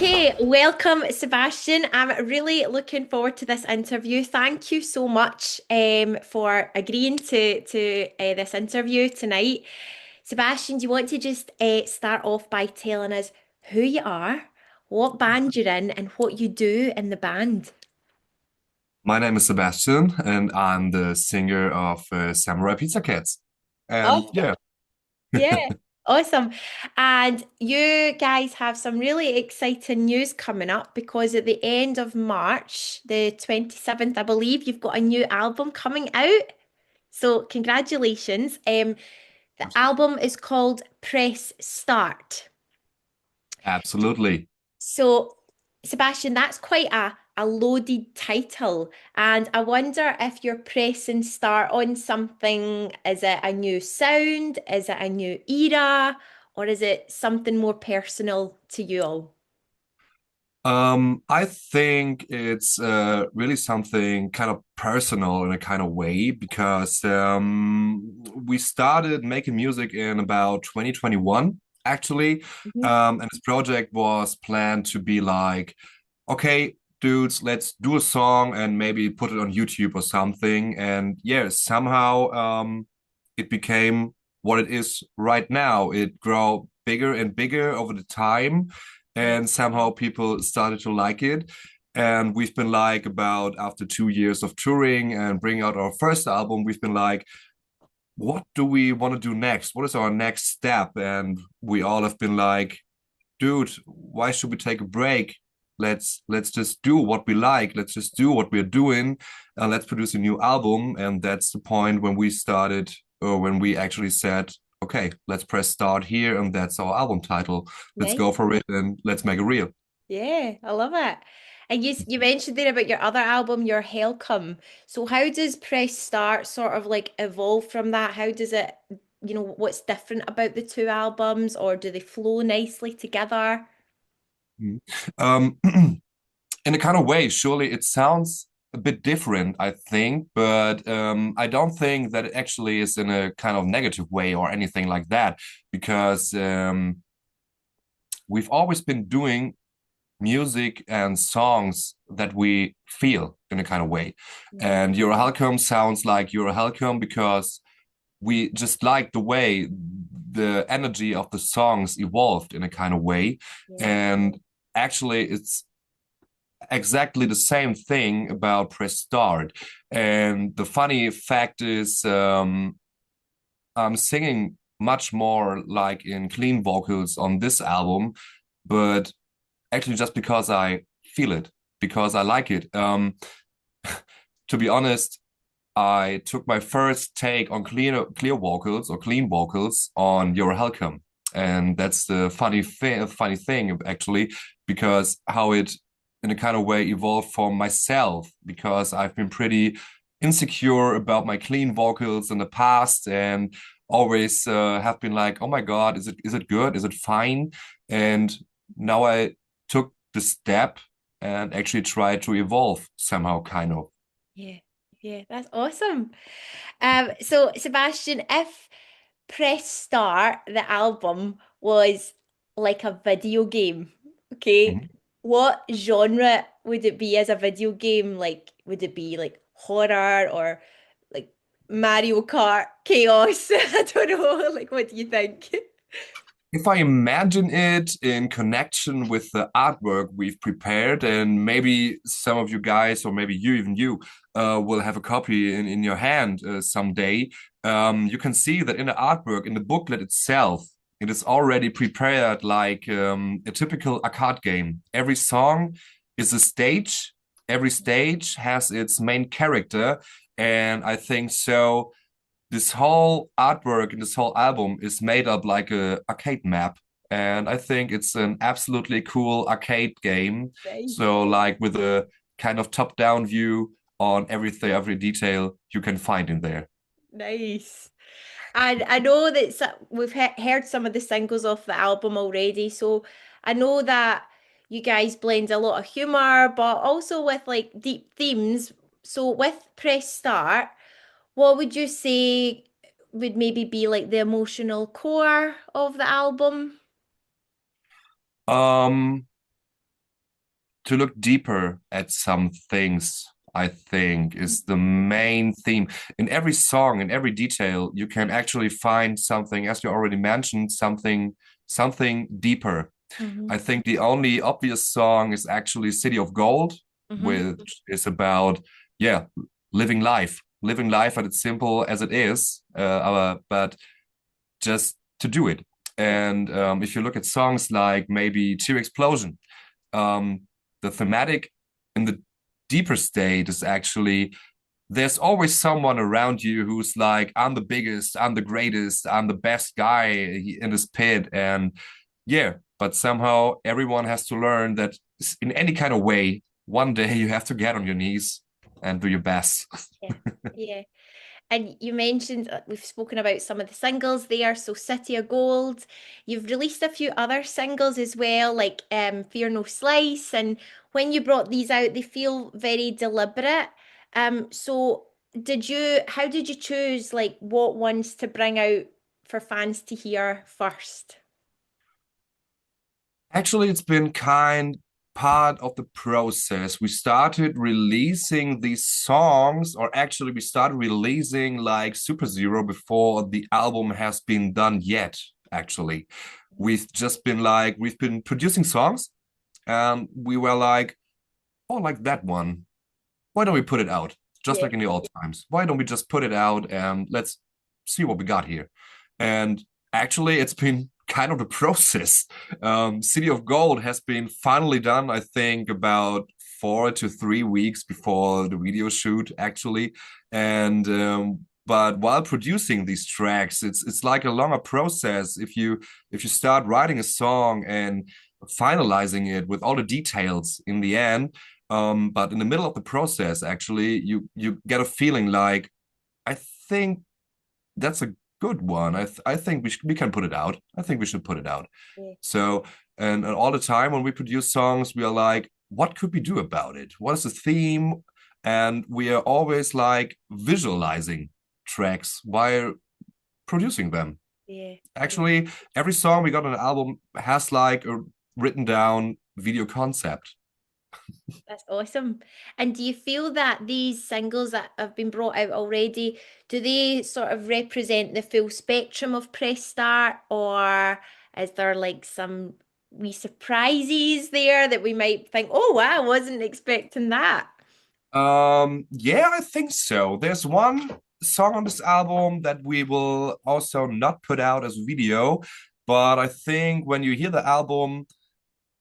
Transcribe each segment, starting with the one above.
Okay, welcome, Sebastian. I'm really looking forward to this interview. Thank you so much for agreeing to this interview tonight. Sebastian, do you want to just start off by telling us who you are, what band you're in, and what you do in the band? My name is Sebastian, and I'm the singer of Samurai Pizza Cats. And Oh, yeah, yeah, awesome. And you guys have some really exciting news coming up because at the end of March, the 27th, I believe, you've got a new album coming out. So congratulations. The album is called Press Start. absolutely. So Sebastian, that's quite a loaded title. And I wonder if you're pressing start on something. Is it a new sound? Is it a new era? Or is it something more personal to you all? I think it's really something kind of personal in a kind of way because we started making music in about 2021, actually. Mhm. And this project was planned to be like, okay, dudes, let's do a song and maybe put it on YouTube or something. And yeah, somehow it became what it is right now. It grew bigger and bigger over the time, Yeah. and somehow people started to like it. And we've been like, about after 2 years of touring and bringing out our first album, we've been like, what do we want to do next? What is our next step? And we all have been like, dude, why should we take a break? Let's just do what we like. Let's just do what we're doing, and let's produce a new album. And that's the point when we started, or when we actually said, okay, let's press start here, and that's our album title. Let's Nice. go for it, and let's make it real. Yeah, I love it. And you mentioned there about your other album, your Hellcome. So how does Press Start sort of like evolve from that? How does it, what's different about the two albums, or do they flow nicely together? Mhm. In a kind of way, surely it sounds a bit different, I think, but I don't think that it actually is in a kind of negative way or anything like that, because we've always been doing music and songs that we feel in a kind of way. Yeah, And You're a Halcyon sounds like You're a Halcyon because we just like the way the energy of the songs evolved in a kind of way. yeah, And actually, it's exactly the same thing about Press Start. And the funny fact is, I'm singing much more like in clean vocals on this album, but actually just because I feel it, because I like it. To be honest, I took my first take on clear vocals or clean vocals on You're Welcome. And that's the funny thing actually, because how it in a kind of way evolved for myself, because I've been pretty insecure about my clean vocals in the past, and always have been like, oh my God, is it good? Is it fine? And now I took the step and actually tried to evolve somehow, kind of. yeah, yeah. That's awesome. So Sebastian, if Press Start, the album, was like a video game, okay, Mhm. what genre would it be as a video game? Like, would it be like horror or like Mario Kart chaos? I don't know. Like, what do you think? If I imagine it in connection with the artwork we've prepared, and maybe some of you guys, or maybe even you, will have a copy in your hand someday, you can see that in the artwork, in the booklet itself, it is already prepared like a typical arcade game. Every song is a stage, every stage has its main character, and I think so this whole artwork and this whole album is made up like a arcade map. And I think it's an absolutely cool arcade game. Nice. So like with a kind of top-down view on everything, every detail you can find in there. Nice. And I know that we've heard some of the singles off the album already, so I know that you guys blend a lot of humor, but also with like deep themes. So with Press Start, what would you say would maybe be like the emotional core of the album? Um, to look deeper at some things, I think, is the main theme. In every song, in every detail, you can actually find something, as you already mentioned, something deeper. Mm-hmm. I think the only obvious song is actually City of Gold, Mm-hmm. which is about, yeah, living life at its simple as it is, but just to do it. Yeah. And if you look at songs like maybe Tear Explosion, um, the thematic in the deeper state is actually there's always someone around you who's like, I'm the biggest, I'm the greatest, I'm the best guy in this pit. And yeah, but somehow everyone has to learn that in any kind of way, one day you have to get on your knees and do your best. Yeah. Yeah. And you mentioned we've spoken about some of the singles there, so City of Gold. You've released a few other singles as well, like Fear No Slice. And when you brought these out, they feel very deliberate. So how did you choose like what ones to bring out for fans to hear first? Actually, it's been kind part of the process. We started releasing these songs, or actually, we started releasing like Super Zero before the album has been done yet. Actually, we've been producing songs, and we were like, oh, like that one. Why don't we put it out? Just Yeah, like in the old times. Why don't we just put it out and let's see what we got here? And actually, it's been kind of the process. City of Gold has been finally done, I think, about 4 to 3 weeks before the video shoot, actually. And but while producing these tracks, it's like a longer process. If you start writing a song and finalizing it with all the details in the end, but in the middle of the process, actually, you get a feeling like, I think that's a good one. I think we can put it out. I think we should put it out. yeah, So and all the time when we produce songs, we are like, what could we do about it? What is the theme? And we are always like visualizing tracks while producing them. yeah, yeah. Actually, every song we got on an album has like a written down video concept. That's awesome. And do you feel that these singles that have been brought out already, do they sort of represent the full spectrum of Press Start, or is there like some wee surprises there that we might think, oh wow, wasn't expecting that? Yeah, I think so. There's one song on this album that we will also not put out as video, but I think when you hear the album,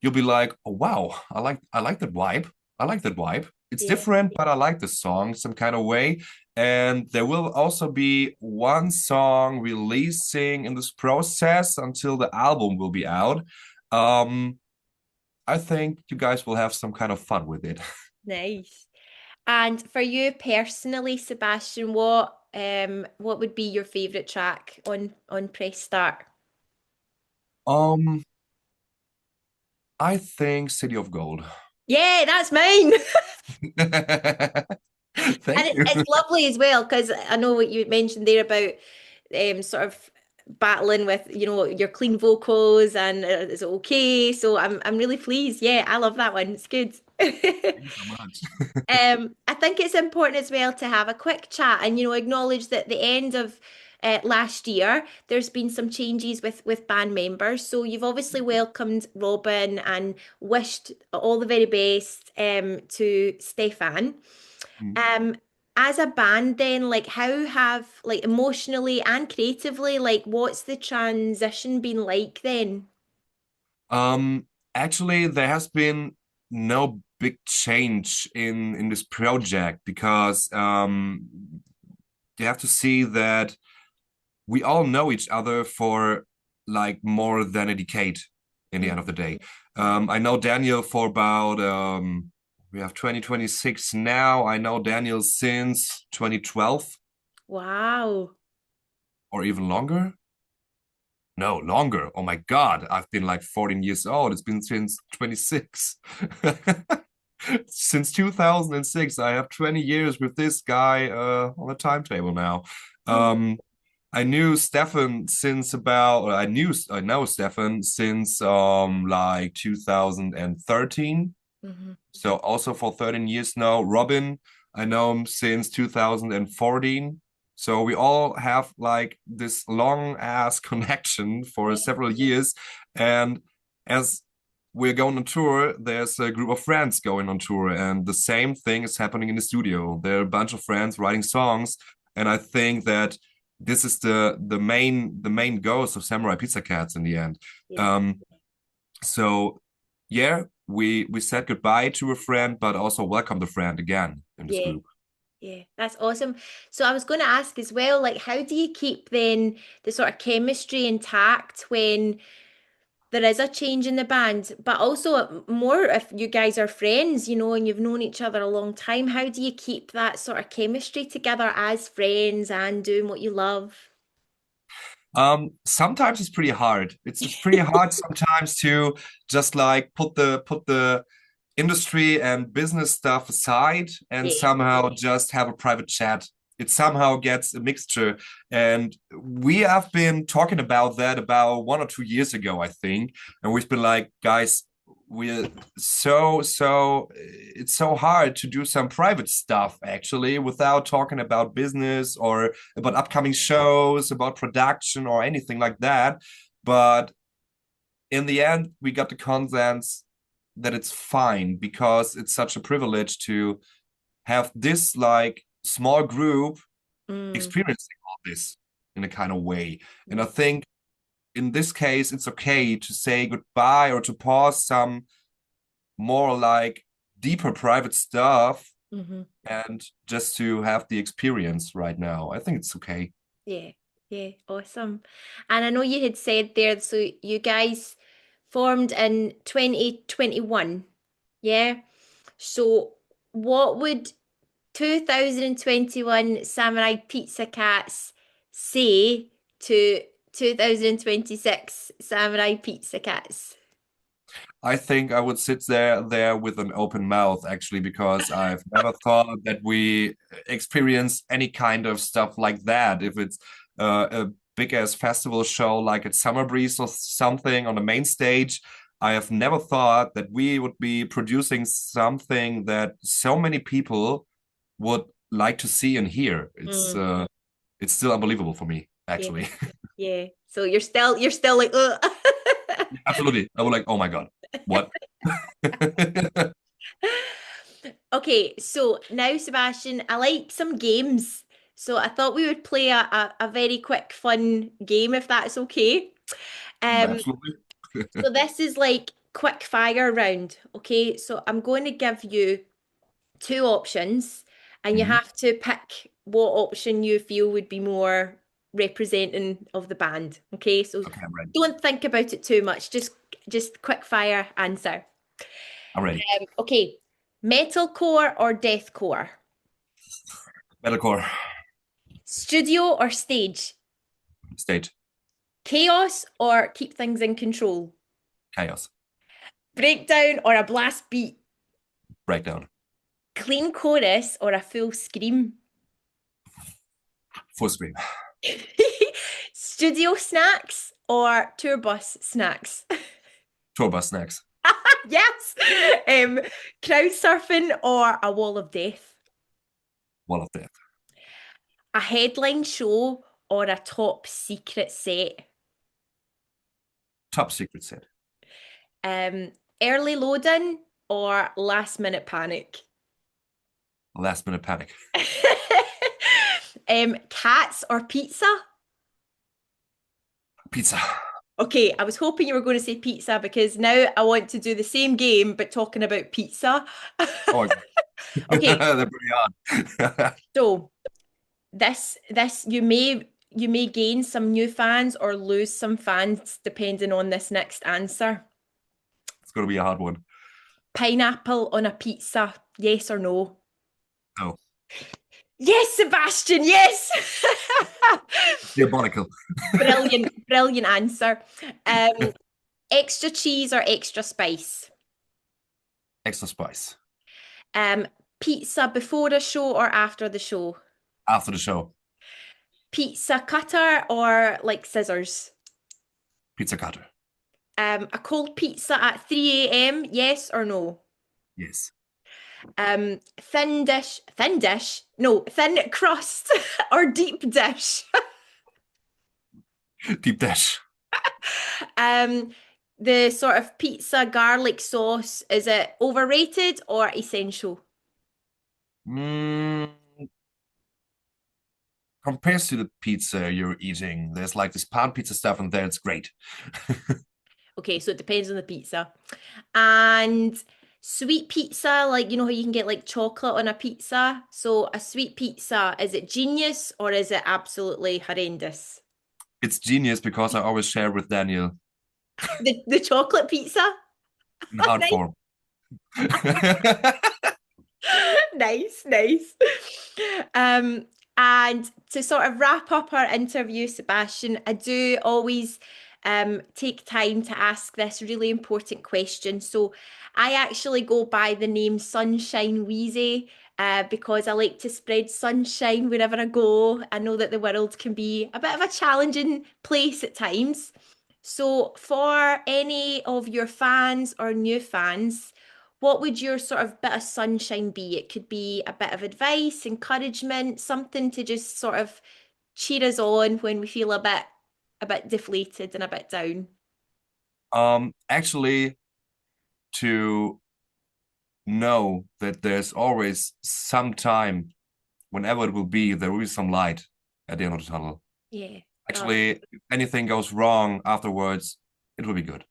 you'll be like, "Oh wow, I like that vibe. I like that vibe. It's Yeah, different, but I like the song some kind of way." And there will also be one song releasing in this process until the album will be out. Um, I think you guys will have some kind of fun with it. nice. And for you personally, Sebastian, what would be your favorite track on Press Start? Um, I think City of Gold. Yeah, that's mine. And Thank you. it's lovely as well because I know what you mentioned there about sort of battling with, your clean vocals and is it okay? So I'm really pleased. Yeah, I love that one. It's good. Thank you so much. I think it's important as well to have a quick chat and acknowledge that the end of last year there's been some changes with band members. So you've obviously welcomed Robin and wished all the very best to Stefan. Um, as a band then, like how have like emotionally and creatively, like what's the transition been like then? Um, Actually, there has been no big change in this project because you have to see that we all know each other for like more than a decade in the Mm, end of the day. mm. I know Daniel for about we have 2026 now. I know Daniel since 2012 Wow. or even longer. No, longer. Oh my God. I've been like 14 years old. It's been since 26. Since 2006, I have 20 years with this guy on the timetable now. Oh, Um, I knew Stefan since about, I know Stefan since like 2013. Hmm. So also for 13 years now. Robin, I know him since 2014. So we all have like this long ass connection for several years. And as we're going on tour, there's a group of friends going on tour, and the same thing is happening in the studio. There are a bunch of friends writing songs, and I think that this is the main ghost of Samurai Pizza Cats in the end. Yeah. Um, so yeah, we said goodbye to a friend, but also welcome the friend again in this Yeah. group. Yeah, that's awesome. So I was going to ask as well, like, how do you keep then the sort of chemistry intact when there is a change in the band, but also more if you guys are friends, and you've known each other a long time, how do you keep that sort of chemistry together as friends and doing what you love? Sometimes it's pretty hard. It's pretty hard sometimes to just like put the industry and business stuff aside and Yeah. somehow just have a private chat. It somehow gets a mixture. And we have been talking about that about 1 or 2 years ago, I think. And we've been like, guys, we're it's so hard to do some private stuff actually without talking about business or about upcoming shows, about production or anything like that. But in the end, we got the consensus that it's fine because it's such a privilege to have this like small group Mm, experiencing all this in a kind of way. And I yeah. think in this case, it's okay to say goodbye or to pause some more like deeper private stuff Hmm. and just to have the experience right now. I think it's okay. Yeah. Yeah. Awesome. And I know you had said there, so you guys formed in 2021. Yeah. So what would 2021 Samurai Pizza Cats say to 2026 Samurai Pizza Cats? I think I would sit there with an open mouth actually because I've never thought that we experience any kind of stuff like that. If it's a big ass festival show like at Summer Breeze or something on the main stage, I have never thought that we would be producing something that so many people would like to see and hear. Mm, It's still unbelievable for me yeah, actually. yeah. So you're still like, ugh. Absolutely. I was like, oh my God, what? Okay, so now, Sebastian, I like some games. So I thought we would play a very quick, fun game if that's okay. Um, Absolutely. so this is like quick fire round. Okay, so I'm going to give you two options, and you Mhm. have to pick what option you feel would be more representing of the band. Okay, so Okay, I'm ready. don't think about it too much. Just quick fire answer. I'm ready. Okay, metalcore or deathcore? Metalcore. Studio or stage? Stage. Chaos or keep things in control? Chaos. Breakdown or a blast beat? Breakdown. Clean chorus or a full scream? Full screen. Studio snacks or tour bus snacks? Tour bus snacks. Yes. Um, Crowd surfing or a wall of death? Wall of death. A headline show or a top secret set? Top secret set. Um, Early loading or last minute panic? Last minute panic. Cats or pizza? Pizza. Okay, I was hoping you were going to say pizza because now I want to do the same game but talking about pizza. Oh my God. Okay, They're pretty hard. so this you may gain some new fans or lose some fans depending on this next answer. It's going to be a hard one. Pineapple on a pizza, yes or no? No. Yes, Sebastian, yes. Diabolical. Brilliant, brilliant answer. Um, Extra cheese or extra spice? Extra spice. Um, Pizza before a show or after the show? After the show. Pizza cutter or like scissors? Pizza cutter. A cold pizza at 3 a.m., yes or no? Yes. Thin dish, no, thin crust or deep dish. Deep dash. Um, the sort of pizza garlic sauce, is it overrated or essential? Mm, compared to the pizza you're eating, there's like this pound pizza stuff in there. It's great. Okay, so it depends on the pizza. And sweet pizza, like you know how you can get like chocolate on a pizza? So a sweet pizza, is it genius or is it absolutely horrendous? It's genius because I always share with Daniel The chocolate pizza? in hard Nice. form. Nice, nice. Um, and to sort of wrap up our interview, Sebastian, I do always take time to ask this really important question. So I actually go by the name Sunshine Weezy because I like to spread sunshine wherever I go. I know that the world can be a bit of a challenging place at times. So, for any of your fans or new fans, what would your sort of bit of sunshine be? It could be a bit of advice, encouragement, something to just sort of cheer us on when we feel a bit deflated and a bit down. Actually, to know that there's always some time, whenever it will be, there will be some light at the end of the tunnel. Yeah. Oh, Actually, if anything goes wrong afterwards, it will be good.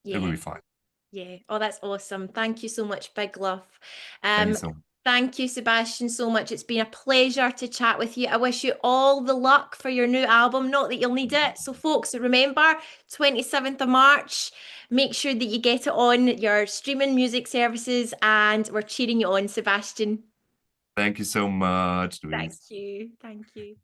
It will yeah. be fine. Yeah. Oh, that's awesome. Thank you so much, Big Love. Thank you Um, so much. thank you, Sebastian, so much. It's been a pleasure to chat with you. I wish you all the luck for your new album. Not that you'll need it. So, folks, remember, 27th of March, make sure that you get it on your streaming music services, and we're cheering you on, Sebastian. Thank you so much, Thank Louise. you. Thank you.